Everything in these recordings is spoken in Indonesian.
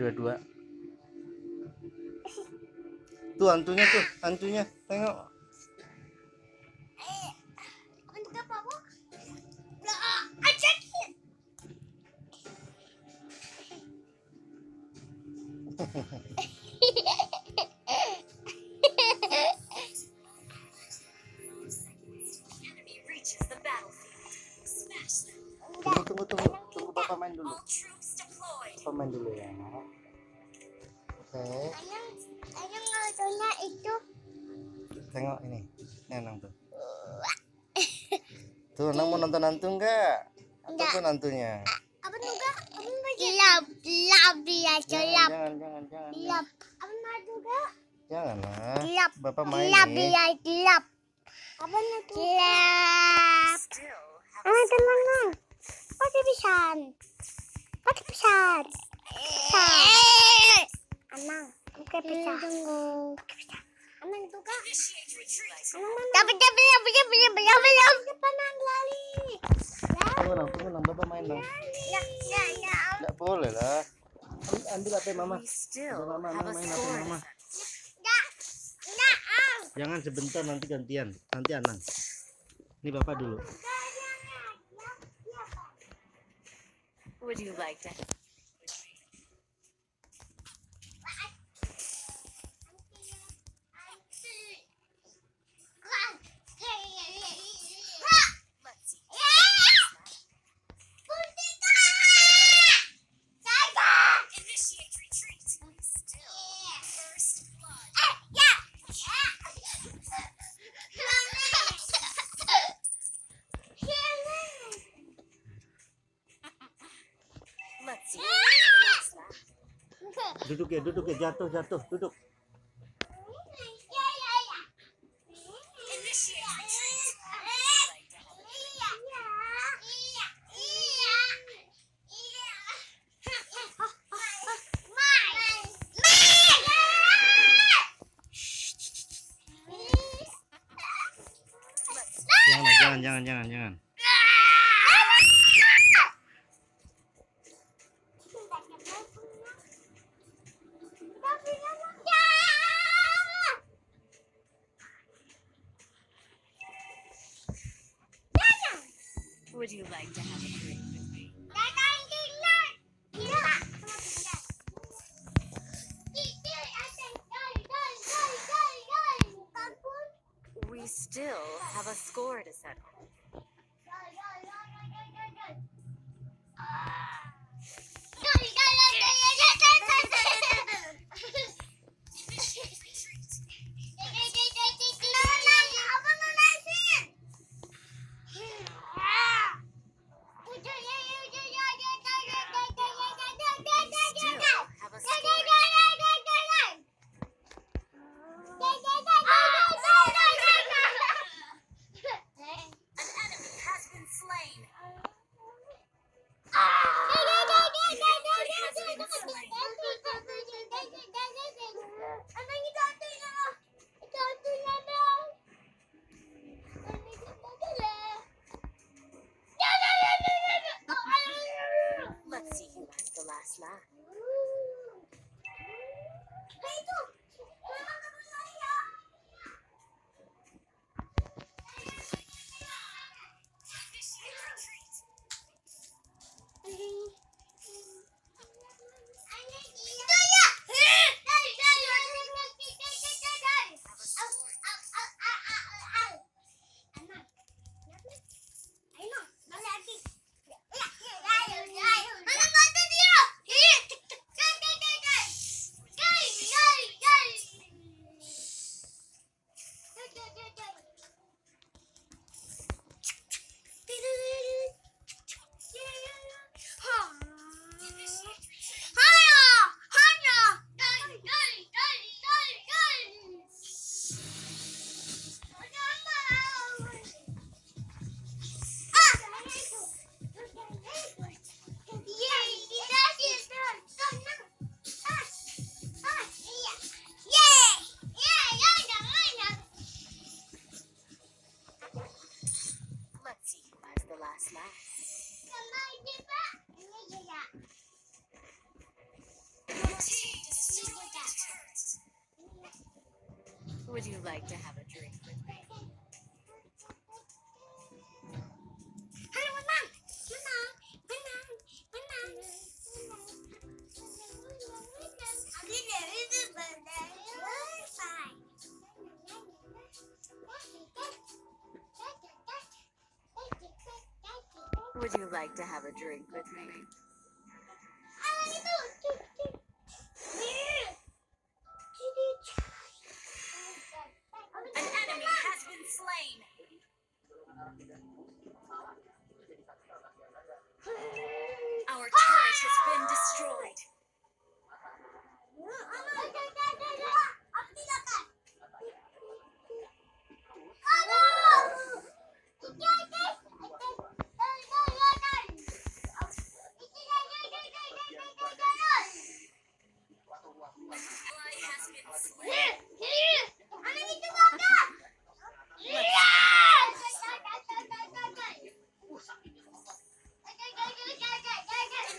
ada 2. Tuh hantunya, tengok. Tunggu Papa main dulu. Papa main dulu ya. Oke. Ayang nontonnya itu. Tengok ini Anang tuh. Tuh, Anang mau nonton hantu enggak? Ataupun hantunya? Apa juga? Gelap dia, gelap. Jangan. Apa juga? Jangan lah. Gelap. Bapak main Gelap nih. dia, gelap. Apa itu? Gelap. Teman-teman. Pakai pisan. Anang, pakai pisan. Tunggu. Anang juga. Tapi Panang lali. Tunggu nang Bapak main nang. Ya. Enggak boleh lah. Ambil HP Mama. Mama main HP Mama. Jangan sebentar, nanti gantian. Nanti Anang. Ini Bapak dulu. Would you like to? Duduk ya, jatuh, duduk. Jangan. Would you like to have a drink with me? We still have a score to settle. Would you like to have a drink with me? Halo, menang. Menang. Menang. Menang. Would you like to have a drink with me? An enemy has been slain. Our turret has been destroyed. Ally has been slain.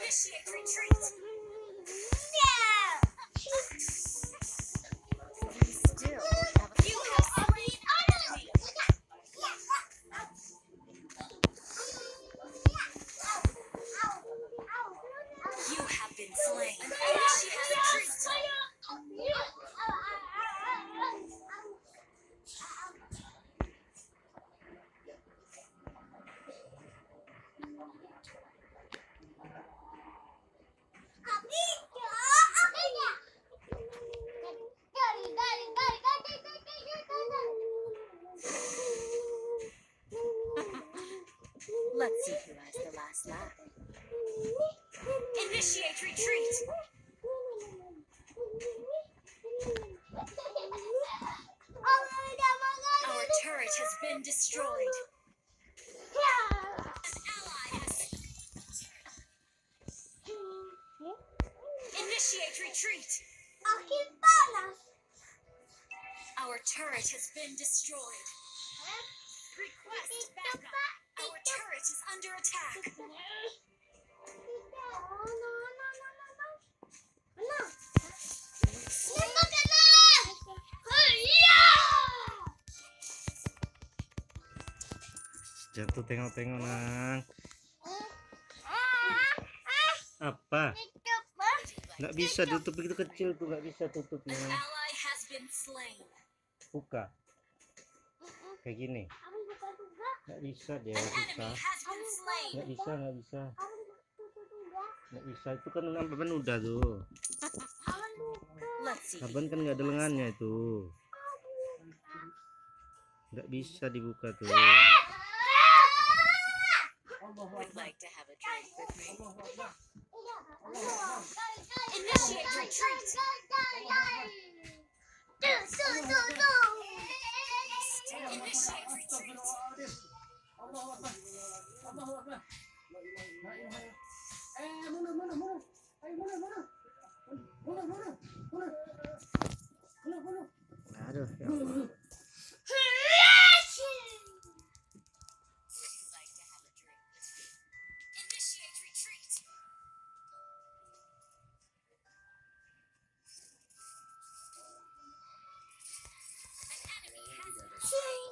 Initiate retreat. We still have a... You have slain an enemy. You have been slain. Initiate retreat. Let's see who has the last laugh. Initiate retreat. Our turret has been destroyed. An ally has... Initiate retreat. Our turret has been destroyed. Request backup. Our turret is under attack. Jatuh, tengok-tengok nang. Apa? Nggak bisa ditutup, begitu kecil tuh, nggak bisa tutupnya. An ally has been slain. Buka. Kayak gini. Nggak bisa dia, An susah. enemy has been slain. Nggak bisa, nggak bisa. Nggak bisa, itu kan Aban udah tuh. Let's see. Aban kan nggak ada lengannya itu. Nggak bisa dibuka tuh. Would like to have a drink with me. Initiate retreat. Initiate retreat. Aduh, ya Allah. Would you like to have a drink with me? Initiate retreat. An enemy has been slain.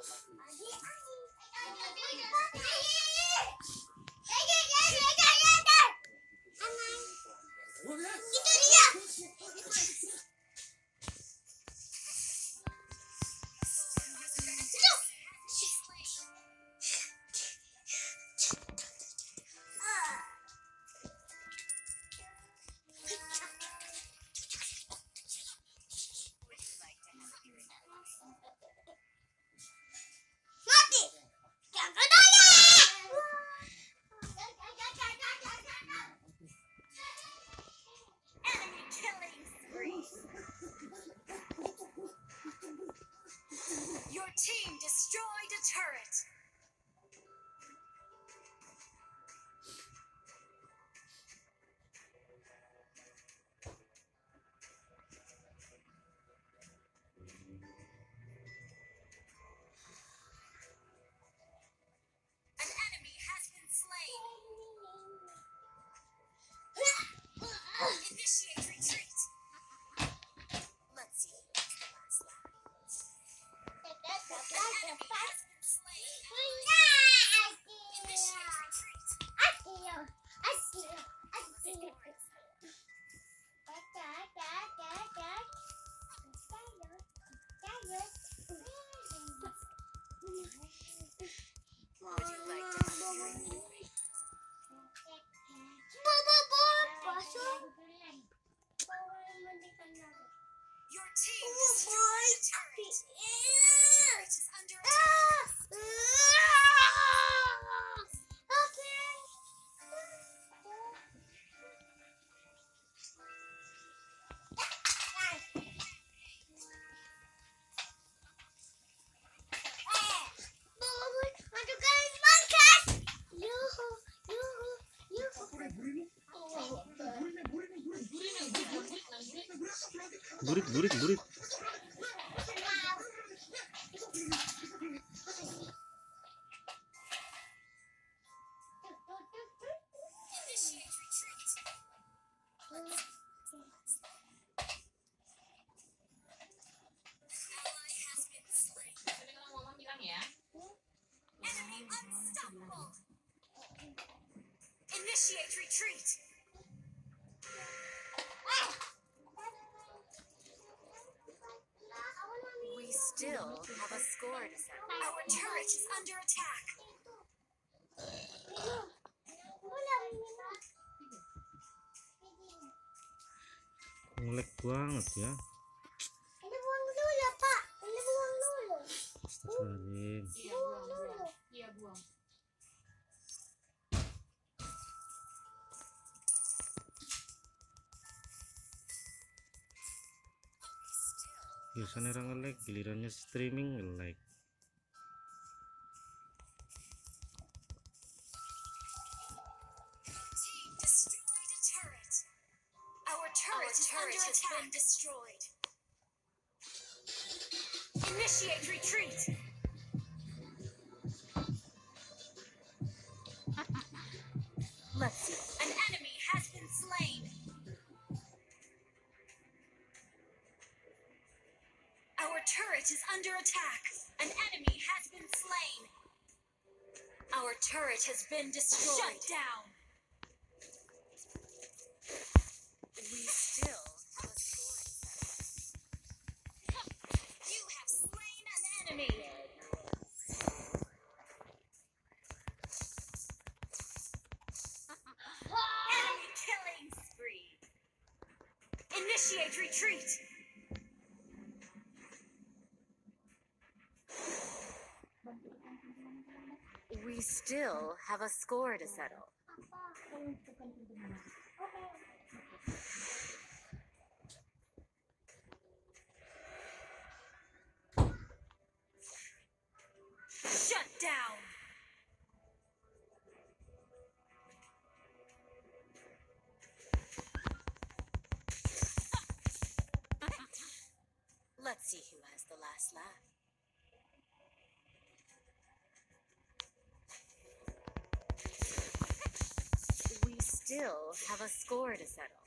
Team, destroy the turret. Our turret is under attack. Burit, burit, burit. Initiate retreat. Ally has been slain. Enemy unstoppable. Initiate retreat. We still have a score to settle. Our turret is under attack. Ngelek banget ya. Ini buang dulu, Pak. Ini buang dulu. Astagfirullahaladzim. Iya buang. Biasanya orang nge-lag, gilirannya streaming nge-lag. Team destroyed a turret. Our turret is under attack. Been destroyed. Initiate retreat. Let's see. An enemy has been slain. Our turret is under attack. An enemy has been slain. Our turret has been destroyed. Shut down. We still have a score to settle. You have slain an enemy. Enemy killing spree. Initiate retreat. We still have a score to settle. Shut down. Let's see who has the last laugh. We still have a score to settle.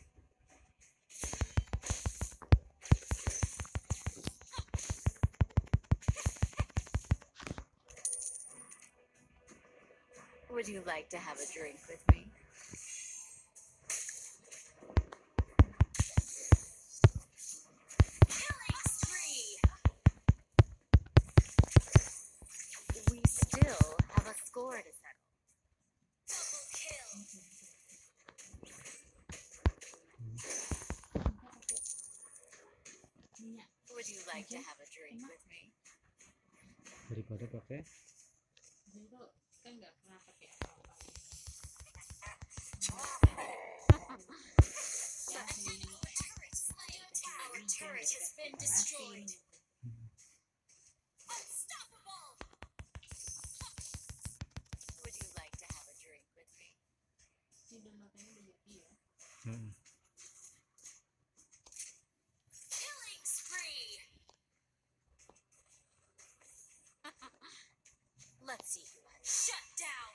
Would you like to have a drink with me? Killing spree. We still have a score to settle. Double kill. Would you like to have a drink with me? Daripada pakai Itu kan nggak pernah pakai apa-apa. Our turret has been destroyed. Unstoppable. Would you like to have a drink with me? Tidak matanya udah jadi ya. Killing spree. Let's see who has. Shut down.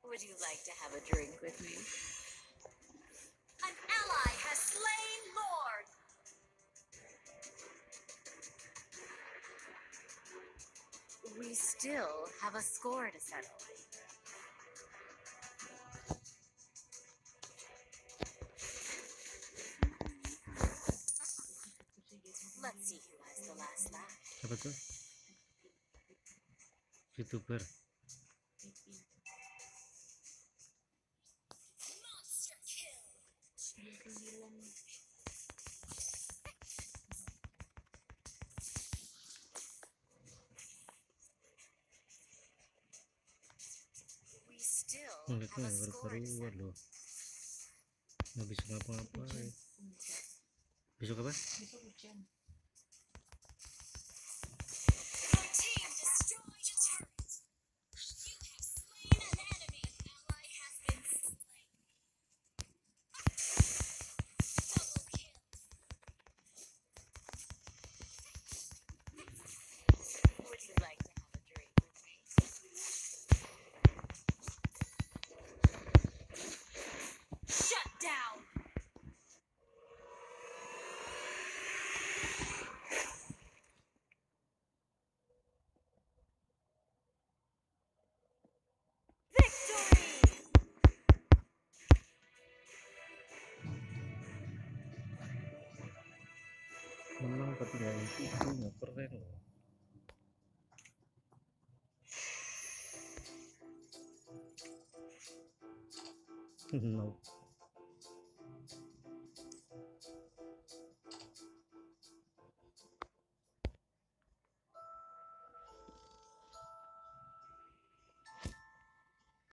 Would you like to have a drink with me? An ally has slain Lord. We still have a score to settle. Let's see who has the last laugh. Siapa tuh? YouTuber. Mereka have a nggak score to karuan settle. loh, nggak bisa ngapa-ngapain. Besok apa? Besok hujan. Your team destroyed a turret. You have slain an enemy. An ally has been slain. Double kill. Would you like to have a drink with me? Shut down. Victory. Menang tapi nggak itu nggak keren loh. No.